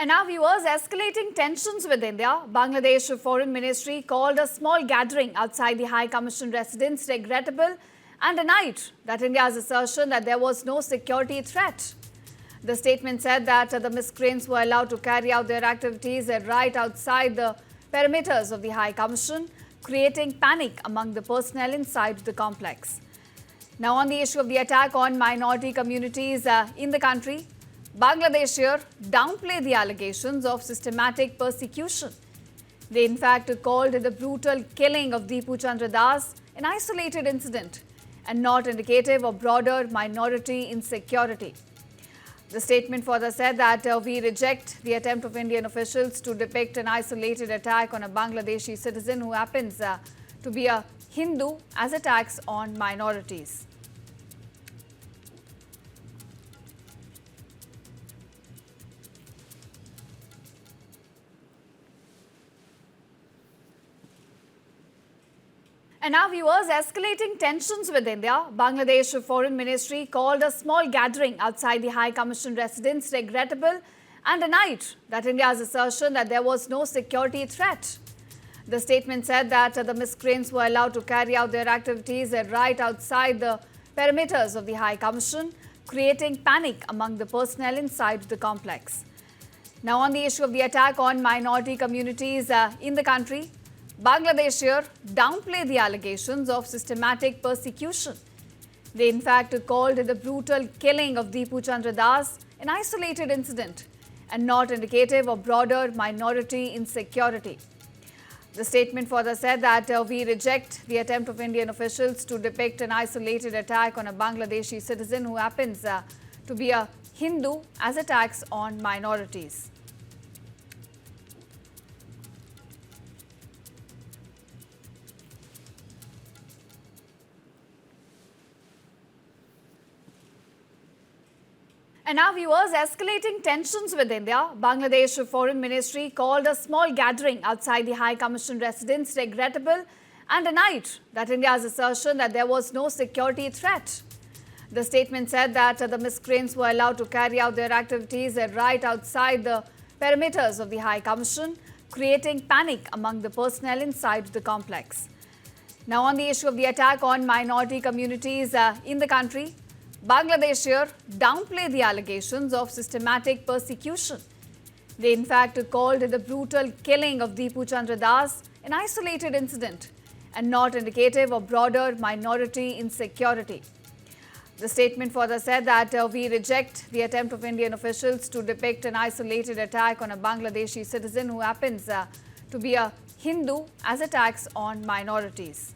And now viewers, escalating tensions with India. Bangladesh Foreign Ministry called a small gathering outside the High Commission residence regrettable and denied that India's assertion that there was no security threat. The statement said that the miscreants were allowed to carry out their activities right outside the perimeters of the High Commission, creating panic among the personnel inside the complex. Now, on the issue of the attack on minority communities in the country, Bangladesh here downplayed the allegations of systematic persecution. They in fact called the brutal killing of Deepu Chandra Das an isolated incident and not indicative of broader minority insecurity. The statement further said that we reject the attempt of Indian officials to depict an isolated attack on a Bangladeshi citizen who happens to be a Hindu as attacks on minorities. And now viewers, escalating tensions with India. Bangladesh Foreign Ministry called a small gathering outside the High Commission residence regrettable and denied that India's assertion that there was no security threat. The statement said that the miscreants were allowed to carry out their activities right outside the perimeters of the High Commission, creating panic among the personnel inside the complex. Now, on the issue of the attack on minority communities in the country, Bangladesh here downplayed the allegations of systematic persecution. They in fact called the brutal killing of Deepu Chandra Das an isolated incident and not indicative of broader minority insecurity. The statement further said that we reject the attempt of Indian officials to depict an isolated attack on a Bangladeshi citizen who happens to be a Hindu as attacks on minorities. And now viewers, escalating tensions with India. Bangladesh Foreign Ministry called a small gathering outside the High Commission residence regrettable and denied that India's assertion that there was no security threat. The statement said that the miscreants were allowed to carry out their activities right outside the perimeters of the High Commission, creating panic among the personnel inside the complex. Now, on the issue of the attack on minority communities in the country, Bangladesh here downplayed the allegations of systematic persecution. They in fact called the brutal killing of Deepu Chandra Das an isolated incident and not indicative of broader minority insecurity. The statement further said that we reject the attempt of Indian officials to depict an isolated attack on a Bangladeshi citizen who happens to be a Hindu as attacks on minorities.